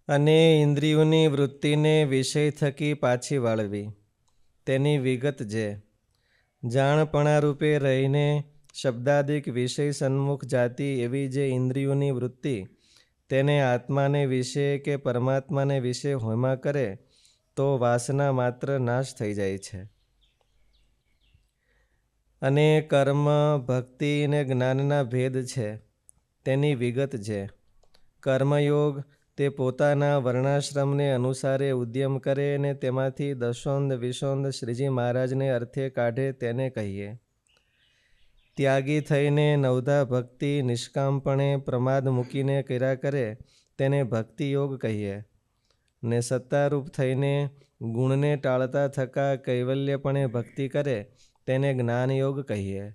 અને ઇન્દ્રિયોની વૃત્તિને વિષય થકી પાછી વાળવી. તેની વિગત જે જાણપણા રૂપે રહીને શબ્દાદિક વિષય સન્મુખ જાતી એવી જે ઇન્દ્રિયોની વૃત્તિ તેને આત્માને વિશે કે પરમાત્માને વિશે હોમા કરે તો વાસના માત્ર નાશ થઈ જાય છે. અને કર્મ, ભક્તિ અને જ્ઞાનના ભેદ છે. તેની વિગત છે કર્મયોગ તે પોતાના વર્ણાશ્રમને અનુસારે ઉદ્યમ કરે અને તેમાંથી દશોંદ વિશોંદ શ્રીજી મહારાજને અર્થે કાઢે તેને કહીએ. ત્યાગી થઈને નવધા ભક્તિ નિષ્કામપણે પ્રમાદ મૂકીને કર્યા કરે તેને ભક્તિયોગ કહીએ. ને સત્તારૂપ થઈને ગુણને ટાળતા થકા કૈવલ્યપણે ભક્તિ કરે તેને જ્ઞાનયોગ કહીએ.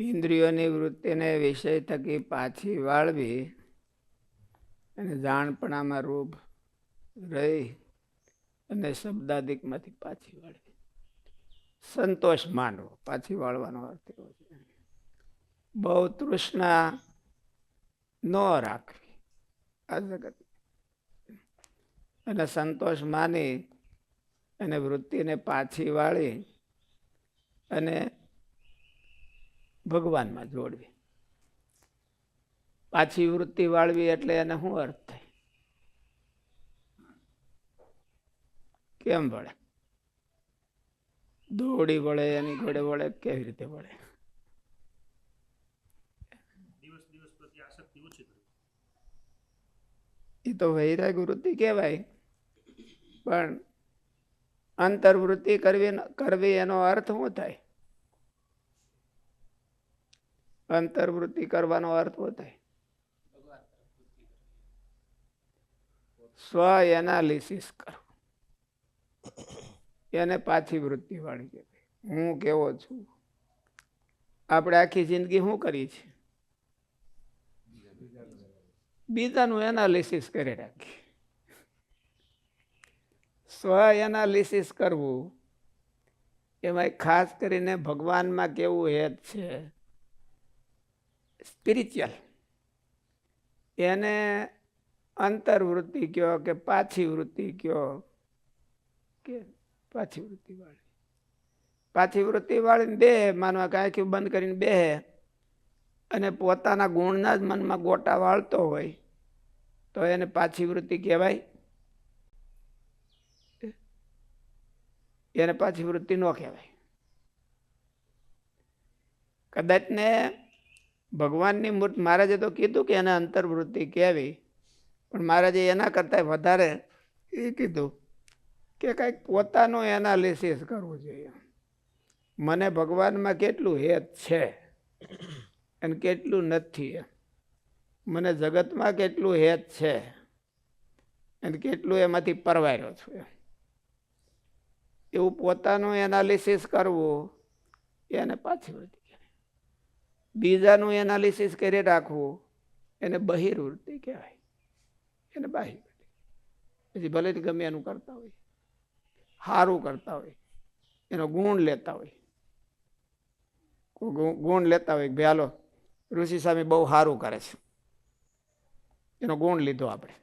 ઇન્દ્રિયોની વૃત્તિને વિષય થકી પાછી વાળવી અને જાણપણામાં રૂપ રહી અને શબ્દાદિકમાંથી પાછી વાળવી. સંતોષ માનવો, પાછી વાળવાનો અર્થ એવો છે. બહુ તૃષ્ણા ન રાખવી આ જગત અને સંતોષ માની અને વૃત્તિને પાછી વાળી અને ભગવાનમાં જોડવી. પાછી વૃત્તિ વાળવી એટલે એને શું અર્થ થાય? કેમ વળે? દોડી વળે, એની ઘોડે વળે, કેવી રીતે વળે? એ તો વૈરાગ વૃત્તિ કહેવાય, પણ અંતર્વૃત્તિ કરવી એનો અર્થ શું થાય? અંતર્વૃત્તિ કરવાનો અર્થ શું થાય? સ્વ એનાલિસિસ કરો, એને પાછી વૃત્તિ વાળી કહેવાય. હું કેવો છું? આપણે આખી જિંદગી શું કરી છે? બીજાનું એનાલિસિસ કરી રાખી. સ્વ એનાલિસિસ કરવું એમાં ખાસ કરીને ભગવાનમાં કેવું હેત છે સ્પિરિચ્યુઅલ, એને અંતર્વૃત્તિ કયો કે પાછી વૃત્તિ કયો કે પાછી વૃત્તિ વાળી. પાછી વૃત્તિ વાળીને બે માનવા કે આંખી બંધ કરીને બેહે અને પોતાના ગુણના જ મનમાં ગોટા વાળતો હોય તો એને પાછી વૃત્તિ કહેવાય? એને પાછી વૃત્તિ ન કહેવાય. કદાચ ને ભગવાનની મૂર્તિ મહારાજે તો કીધું કે એને અંતર્વૃત્તિ કહેવી, પણ મહારાજે એના કરતા વધારે એ કીધું કે કંઈક પોતાનું એનાલિસિસ કરવું જોઈએ. મને ભગવાનમાં કેટલું હેત છે અને કેટલું નથી, મને જગતમાં કેટલું હેત છે અને કેટલું એમાંથી પરવાર્યો છું, એવું પોતાનું એનાલિસિસ કરવું એને પાછી વૃત્તિ કહેવાય. બીજાનું એનાલિસિસ કરી રાખવું એને બહિર્વૃત્તિ કહેવાય, એને બાહ્ય વૃત્તિ. પછી ભલે ગમે એનું કરતા હોય, સારું કરતા હોય, એનો ગુણ લેતા હોય, ગુણ લેતા હોય ભાઈ હાલો ઋષિ સ્વામી બહુ સારું કરે છે, એનો ગુણ લીધો આપણે,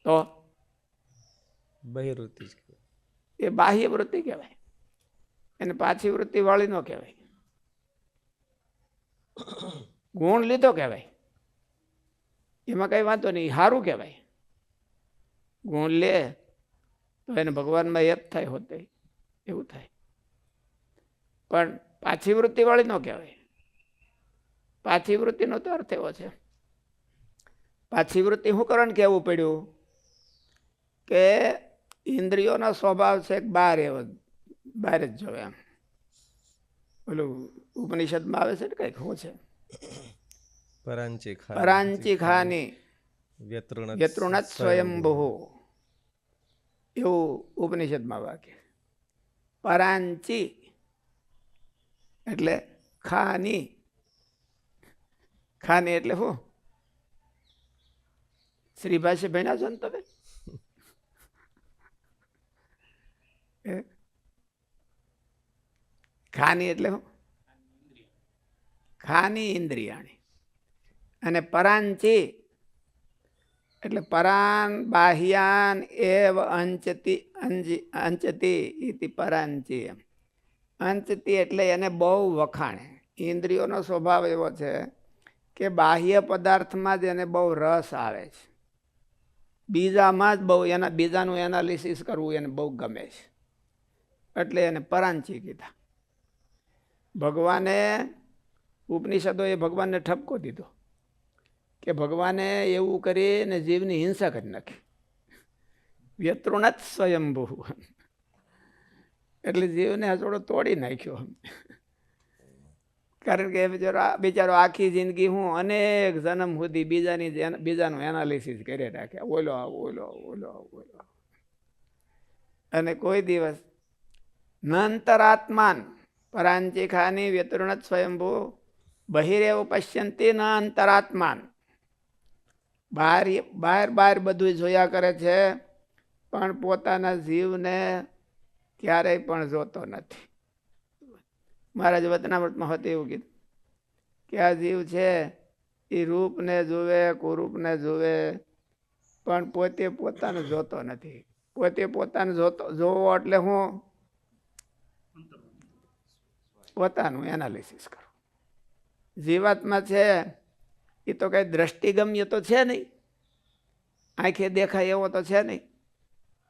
તો બહિર્વૃત્તિ એ બાહ્ય વૃત્તિ કહેવાય, એને પાછી વૃત્તિ વાળી ન કહેવાય. ગુણ લીધો કહેવાય, એમાં કઈ વાંધો નહીં, સારું કહેવાય. ગુણ લે તો એને ભગવાનમાં યત થાય હોતે એવું થાય, પણ પાછી વૃત્તિ વાળી ન કહેવાય. પાછી વૃત્તિનો તો અર્થ એવો છે, પાછી વૃત્તિ શું કરવાનું કહેવું પડ્યું કે ઇન્દ્રિયોનો સ્વભાવ છે બહાર એવો, બહાર જ જોવે. એમ ઓલું ઉપનિષદમાં આવે છે ને કંઈક શું છે, પરાંચી ખાની વ્યતૃણત સ્વયંભૂ, એવું ઉપનિષદમાં વાક્ય. પરાંચી એટલે ખાની, ખાની એટલે શું? શ્રી ભાષે ભણ્યા છો ને તમે? ખાની એટલે શું? ખાની ઇન્દ્રિયાણી. અને પરાંચી એટલે પરાન બાહ્યાન એવ અંચતી ઇતિ પરાંચી. અંચતી એટલે એને બહુ વખાણે. ઇન્દ્રિયોનો સ્વભાવ એવો છે કે બાહ્ય પદાર્થમાં જ એને બહુ રસ આવે છે, બીજામાં જ બહુ બીજાનું એનાલિસિસ કરવું એને બહુ ગમે છે, એટલે એને પરાંચી કીધા. ભગવાને ઉપનિષદોએ ભગવાનને ઠપકો દીધો કે ભગવાને એવું કરીને જીવની હિંસા કરી નાખી. વ્યતૃણત સ્વયંભૂ, એટલે જીવને હસોડો તોડી નાખ્યો. કારણ કે બિચારો આખી જિંદગી હું અનેક જન્મ સુધી બીજાનું એનાલિસિસ કરી રાખે, ઓલો ઓલો ઓલો ઓલો, અને કોઈ દિવસ નંતરાત્માન પરાંચી ખાની વ્યતૃણત સ્વયંભૂ બહિરેવ પશ્યંતી ન અંતરાત્માન. બહાર બહાર બહાર બધું જોયા કરે છે, પણ પોતાના જીવને ક્યારેય પણ જોતો નથી. મહારાજ વતનામૃતમાં હતું એવું કીધું કે આ જીવ છે એ રૂપને જુએ, કુરૂપને જુએ, પણ પોતે પોતાને જોતો નથી. પોતે પોતાને જોવો એટલે હું પોતાનું એનાલિસિસ કરું. જીવાત્મા છે એ તો કઈ દ્રષ્ટિગમ્ય તો છે નહીં, આંખે દેખાય એવો તો છે નહીં,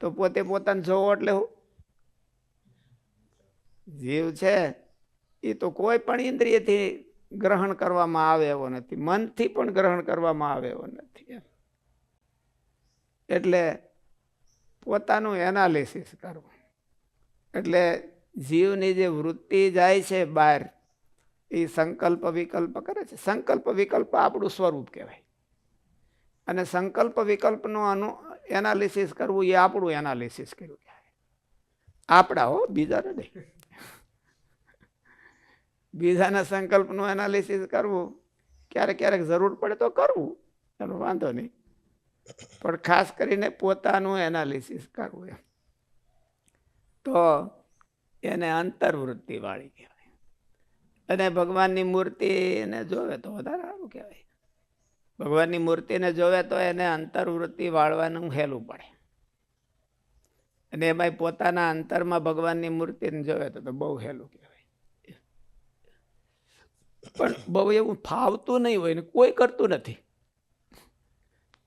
તો પોતે પોતાને જોવો એટલે હું જીવ છે એ તો કોઈ પણ ઇન્દ્રિયથી ગ્રહણ કરવામાં આવે એવો નથી, મનથી પણ ગ્રહણ કરવામાં આવે એવો નથી. એટલે પોતાનું એનાલિસિસ કરવું. એટલે જીવની જે વૃત્તિ જાય છે બહાર, એ સંકલ્પ વિકલ્પ કરે છે. સંકલ્પ વિકલ્પ આપણું સ્વરૂપ કહેવાય, અને સંકલ્પ વિકલ્પનું એનાલિસિસ કરવું એ આપણું એનાલિસિસ કર્યું કહેવાય. આપણા હો, બીજાને નહીં. બીજાના સંકલ્પનું એનાલિસિસ કરવું ક્યારેક ક્યારેક જરૂર પડે તો કરવું, એનો વાંધો નહીં, પણ ખાસ કરીને પોતાનું એનાલિસિસ કરવું એમ, તો એને અંતર્વૃત્તિ વાળી કહેવાય. અને ભગવાનની મૂર્તિને જોવે તો વધારે સારું કહેવાય. ભગવાનની મૂર્તિને જોવે તો એને અંતર્વૃત્તિ વાળવાનું હેલું પડે, અને એમાંય પોતાના અંતરમાં ભગવાનની મૂર્તિને જોવે તો બહુ હેલું કહેવાય. પણ બહુ એવું ફાવતું નહીં હોય ને કોઈ કરતું નથી,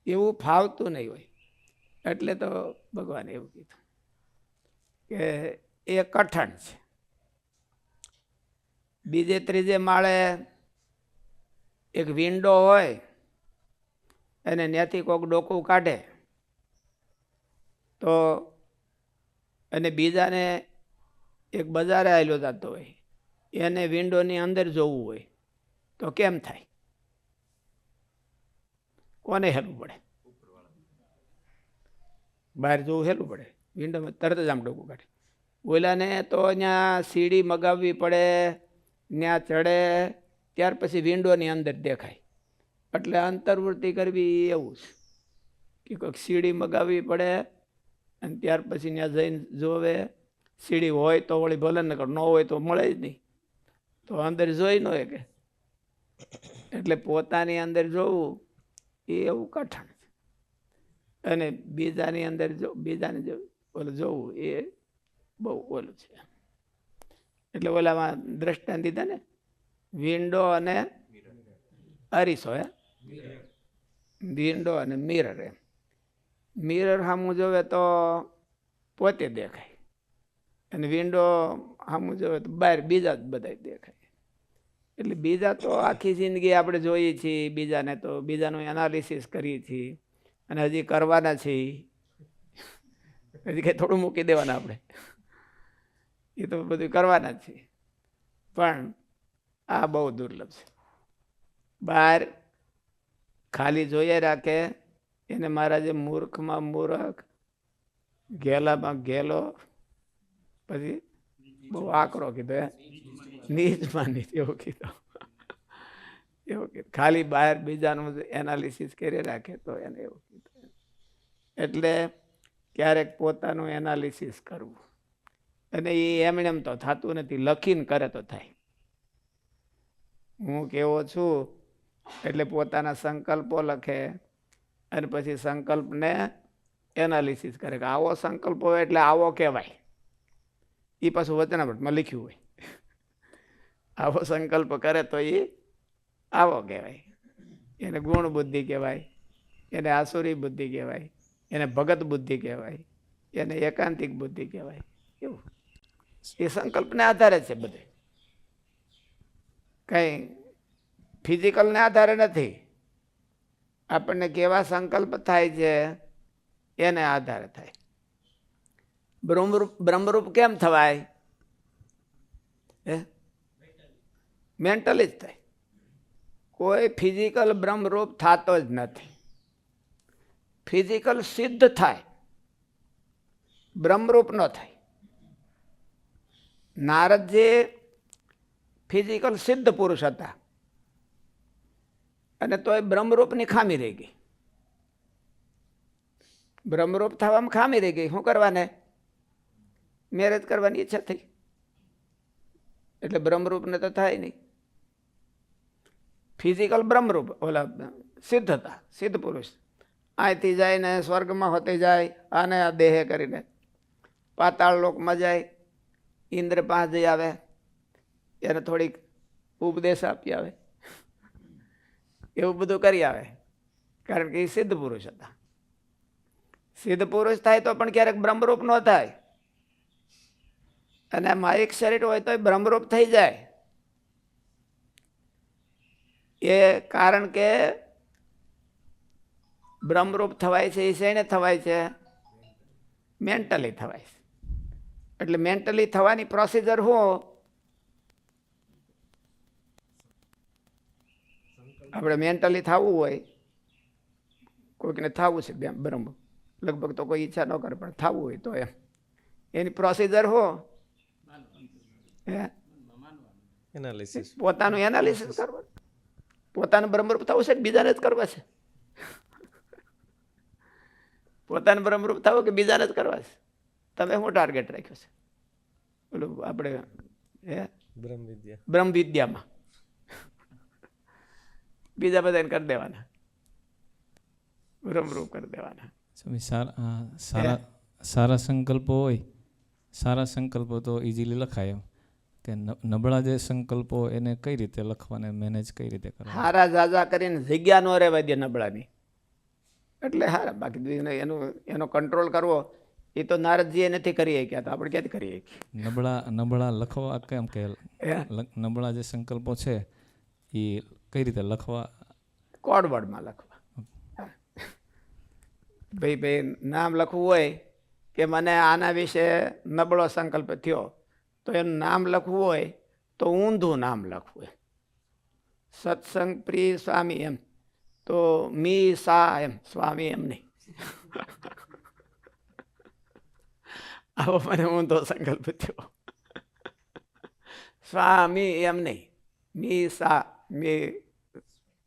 એવું ફાવતું નહીં હોય, એટલે તો ભગવાને એવું કીધું કે એ કઠણ છે. બીજે ત્રીજે માળે એક વિન્ડો હોય અને ત્યાંથી કોઈક ડોકું કાઢે તો, અને બીજાને એક બજારે આવેલો જતો હોય એને વિન્ડોની અંદર જોવું હોય તો કેમ થાય? કોને હેલું પડે? બહાર જોવું હેલું પડે, વિન્ડોમાં તરત જ આમ ડોકું કાઢે. ઓલાને તો અહીંયા સીડી મગાવવી પડે, ત્યાં ચડે, ત્યાર પછી વિન્ડોની અંદર દેખાય. એટલે અંતર્વૃત્તિ કરવી એવું છે કે કોઈક સીડી મગાવવી પડે અને ત્યાર પછી ત્યાં જઈને જોવે. સીડી હોય તો વળી ભલે ન કર, ન હોય તો મળે જ નહીં, તો અંદર જોઈ ન હોય કે. એટલે પોતાની અંદર જોવું એ એવું કઠણ છે, અને બીજાની અંદર બીજાને ઓલું જોવું એ બહુ ઓલું છે. એટલે ઓલામાં દ્રષ્ટાંત દીધા ને, વિન્ડો અને અરીસો, વિન્ડો અને મિરર. એમ મિરર સામું જોવે તો પોતે દેખાય, અને વિન્ડો સામું જોવે તો બહાર બીજા જ બધા દેખાય. એટલે બીજા તો આખી જિંદગી આપણે જોઈએ છીએ, બીજાને તો બીજાનું એનાલિસિસ કરીએ છીએ, અને હજી કરવાના છીએ. હજી કંઈ થોડું મૂકી દેવાના આપણે, એ તો બધું કરવાના જ છે. પણ આ બહુ દુર્લભ છે. બહાર ખાલી જોઈએ રાખે એને મહારાજે મૂર્ખમાં મૂર્ખ, ઘેલામાં ઘેલો, પછી બહુ આકરો કીધો, નીચમાં નીચ એવું કીધું. એવું કીધું ખાલી બહાર બીજાનું એનાલિસિસ કરી રાખે તો એને એવું કીધું. એટલે ક્યારેક પોતાનું એનાલિસિસ કરવું, અને એ એમણે એમ તો થતું નથી, લખીને કરે તો થાય. હું કેવો છું એટલે પોતાના સંકલ્પો લખે, અને પછી સંકલ્પને એનાલિસિસ કરે કે આવો સંકલ્પ હોય એટલે આવો કહેવાય. એ પાછું વચનામૃતમાં લખ્યું હોય. આવો સંકલ્પ કરે તો એ આવો કહેવાય. એને ગુણ બુદ્ધિ કહેવાય, એને આસુરી બુદ્ધિ કહેવાય, એને ભગત બુદ્ધિ કહેવાય, એને એકાંતિક બુદ્ધિ કહેવાય. એવું એ સંકલ્પને આધારે છે બધે, કઈ ફિઝિકલને આધારે નથી. આપણને કેવા સંકલ્પ થાય છે એને આધારે થાય. બ્રહ્મરૂપ કેમ થવાય? મેન્ટલી જ થાય. કોઈ ફિઝિકલ બ્રહ્મરૂપ થતો જ નથી. ફિઝિકલ સિદ્ધ થાય, બ્રહ્મરૂપ ન થાય. નારદજી ફિઝિકલ સિદ્ધ પુરુષ હતા અને તોય બ્રહ્મરૂપની ખામી રહી ગઈ. બ્રહ્મરૂપ થવામાં ખામી રહી ગઈ. શું કરવાને? મેરેજ કરવાની ઈચ્છા થઈ એટલે બ્રહ્મરૂપને તો થાય નહીં. ફિઝિકલ બ્રહ્મરૂપ ઓલા સિદ્ધ હતા, સિદ્ધ પુરુષ. અહીંથી જાય ને સ્વર્ગમાં હોતે જાય, આને આ દેહે કરીને પાતાળ લોકમાં જાય, ઇન્દ્ર પાસે જઈ આવે, એને થોડીક ઉપદેશ આપી આવે, એવું બધું કરી આવે. કારણ કે એ સિદ્ધ પુરુષ હતા. સિદ્ધ પુરુષ થાય તો પણ ક્યારેક બ્રહ્મરૂપ ન થાય, અને માયિક શરીર હોય તો બ્રહ્મરૂપ થઈ જાય. એ કારણ કે બ્રહ્મરૂપ થવાય છે એ શેને થવાય છે? મેન્ટલી થવાય છે. એટલે મેન્ટલી થવાની પ્રોસિજર શું? આપણે મેન્ટલી થવું હોય, કોઈકને થવું છે બ્રહ્મ, લગભગ તો કોઈ ઈચ્છા ન કરે પણ થવું હોય તો એમ એની પ્રોસિજર શું? એનાલિસિસ. પોતાનું એનાલિસિસ કરવાનું. પોતાનું બ્રહ્મરૂપ થવું છે કે બીજાને જ કરવા છે? પોતાનું બ્રહ્મરૂપ થવું કે બીજાને જ કરવા છે? તમે શું ટાર્ગેટ રાખ્યો છે? ઓલું આપણે બ્રહ્મ વિદ્યામાં બીજા બધાને કરી દેવાના, બ્રહ્મરૂપ કરી દેવાના. સારા સંકલ્પો હોય, સારા સંકલ્પો તો ઇઝીલી લખાય. એમ કે નબળા જે સંકલ્પો એને કઈ રીતે લખવાને મેનેજ કઈ રીતે કરવા? હારા જાજા કરીને જગ્યા ન રહેવા દે નબળાની, એટલે હારા. બાકી એનો કંટ્રોલ કરવો એ તો નારદજીએ નથી કરી શક્યા, તો આપણે ક્યાંથી કરી શકીએ? નબળા લખવા કેમ કે નબળા જે સંકલ્પો છે એ કઈ રીતે લખવા? કોડવર્ડમાં લખવા. ભાઈ નામ લખવું હોય કે મને આના વિશે નબળો સંકલ્પ થયો, તો એનું નામ લખવું હોય તો ઊંધું નામ લખવું. સત્સંગ પ્રિય સ્વામી એમ તો મી સા એમ, સ્વામી એમ નહીં. આવો મને ઊંધો સંકલ્પ થયો. સ્વામી એમ નહીં, મી સા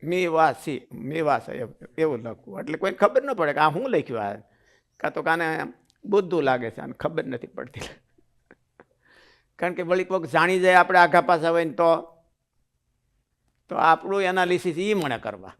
મી વાસી, મી વાસ એવું લખવું. એટલે કોઈને ખબર ન પડે કે આ શું લખ્યું. આ કાં તો કાને બુદ્ધું લાગે છે, આને ખબર નથી પડતી. કારણ કે વળી કોઈક જાણી જાય આપણે આઘા પાછા હોય ને તો આપણું એનાલિસિસ એ મને કરવા.